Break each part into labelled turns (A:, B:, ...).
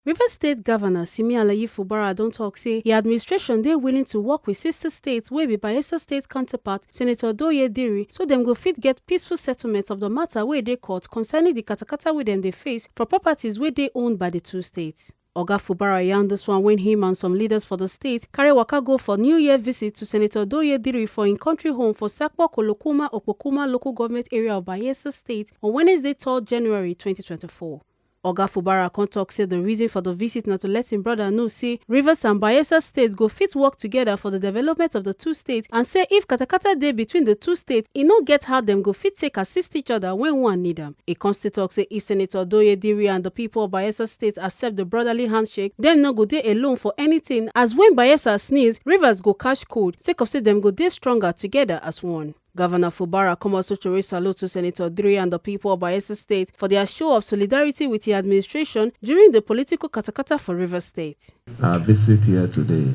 A: Rivers State Governor Simi Fubara don tok say di administration dey willing to work with sister states wey be Bayelsa State counterpart Senator Diri so dem go fit get peaceful settlement of the matter wey dey court concerning di katakata wey dem dey face for properties wey dey owned by di two states. Oga Fubara yarn dis one when him and some leaders for the state carry waka go for New Year visit to Senator Diri for im country home for Sakpo Kolokuma Opokuma local government area of Bayelsa State on Wednesday 3 January 2024. Oga Fubara con tok say the reason for the visit na to let im brother know say Rivers and Bayelsa State go fit work together for the development of the two states, and say if katakata dey between the two states, e no get how dem go fit take assist each other when one need am. E con still tok say if Senator Diri and the people of Bayelsa State accept the brotherly handshake, dem no go dey alone for anything, as when Bayelsa sneeze, Rivers go catch cold, sake of say dem go dey stronger together as one. Governor Fubara come also to raise salute to Senator Diri and the people of Bayelsa State for their show of solidarity with the administration during the political katakata for Rivers State.
B: Our visit here today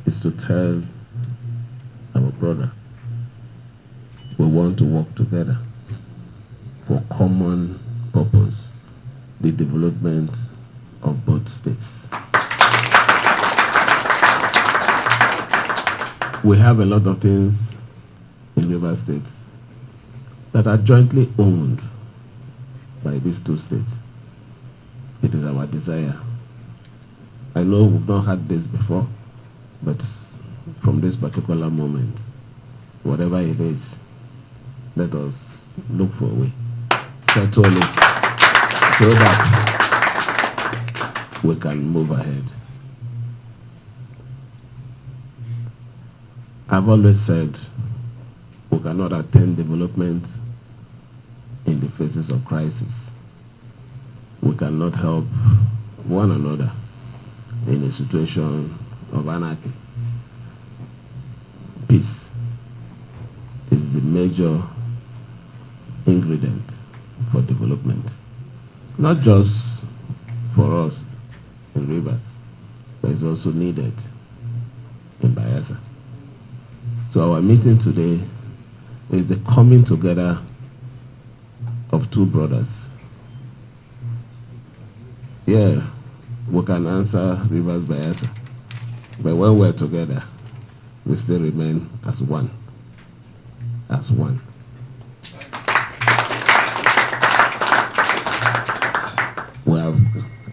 B: is to tell our brother we want to work together for common purpose, the development of both states. We have a lot of things in Rivers State that are jointly owned by these two states. It is our desire. I know we've not had this before, but from this particular moment, whatever it is, let us look for a way, settle it, so that we can move ahead. I've always said we cannot attain development in the faces of crisis. We cannot help one another in a situation of anarchy. Peace is the major ingredient for development, not just for us in Rivers, but it's also needed in Bayelsa. So our meeting today is the coming together of two brothers. Yeah, we can answer Rivers Bayelsa, but when we're together, we still remain as one. As one. We have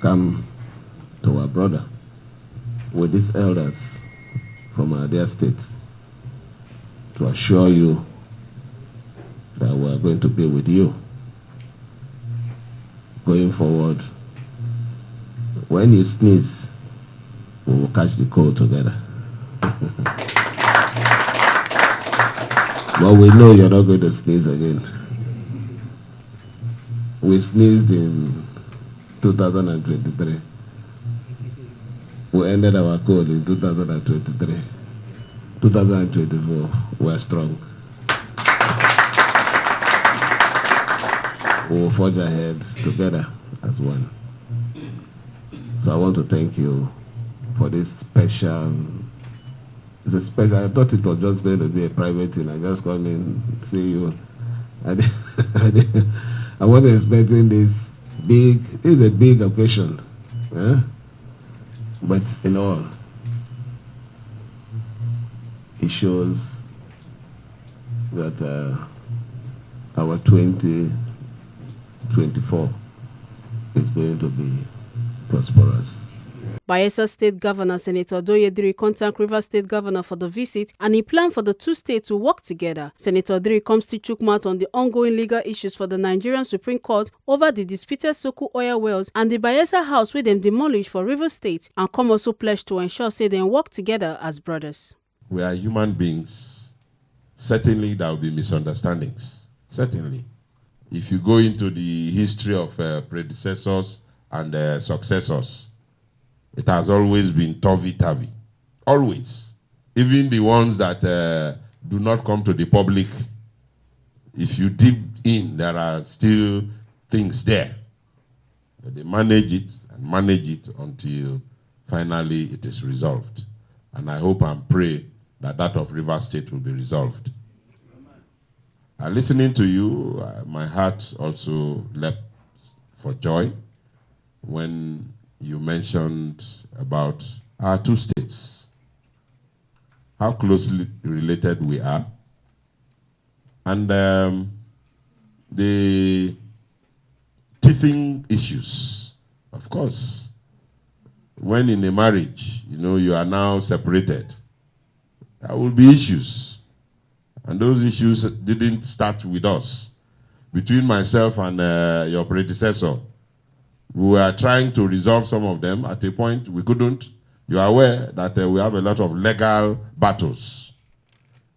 B: come to our brother with these elders from our dear state to assure you that we are going to be with you going forward. When you sneeze, we will catch the cold together. But we know you're not going to sneeze again. We sneezed in 2023. We ended our cold in 2023. 2024, we're strong. We will forge ahead together as one. So I want to thank you for this special. It's a special. I thought it was just going to be a private thing. I just come in, see you. I wasn't expecting this big. This is a big occasion, but in all, it shows that our 2024 is going to be prosperous.
A: Bayelsa State Governor Senator Diri contact Rivers State Governor for the visit, and he planned for the two states to work together. Senator Diri comes to chook mouth on the ongoing legal issues for the Nigerian Supreme Court over the disputed Soko oil wells and the Bayelsa house where them demolished for Rivers State, and come also pledge to ensure say they work together as brothers.
C: We are human beings. Certainly there will be misunderstandings. Certainly. If you go into the history of predecessors and successors, it has always been tovey-tavy. Always. Even the ones that do not come to the public, if you dig in, there are still things there. But they manage it until finally it is resolved. And I hope and pray that that of Rivers State will be resolved. Listening to you, my heart also leapt for joy when you mentioned about our two states, how closely related we are, and the teething issues. Of course, when in a marriage, you are now separated, there will be issues. And those issues didn't start with us. Between myself and your predecessor, we were trying to resolve some of them. At a point, we couldn't. You are aware that we have a lot of legal battles,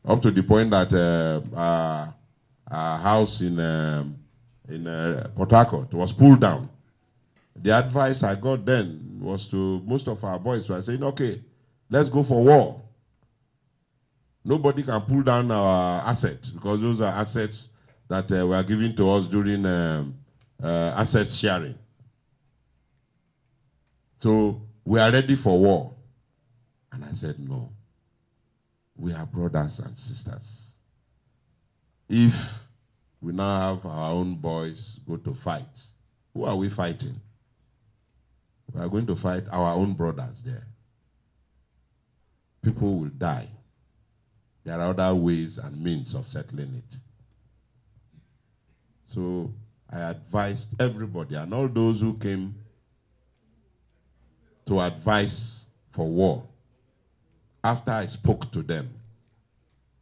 C: up to the point that our house in Port Harcourt was pulled down. The advice I got then was to most of our boys were saying, okay, let's go for war. Nobody can pull down our assets, because those are assets that were given to us during asset sharing. So we are ready for war. And I said, no. We are brothers and sisters. If we now have our own boys go to fight, who are we fighting? We are going to fight our own brothers there. People will die. There are other ways and means of settling it. So I advised everybody, and all those who came to advise for war, after I spoke to them,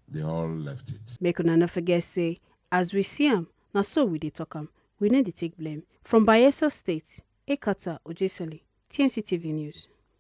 C: they all left it.
A: Make una no forget say, as we see am, na so we dey talk am. We no dey take blame. From Bayelsa State, Ekata Ojesele, TMC TV News.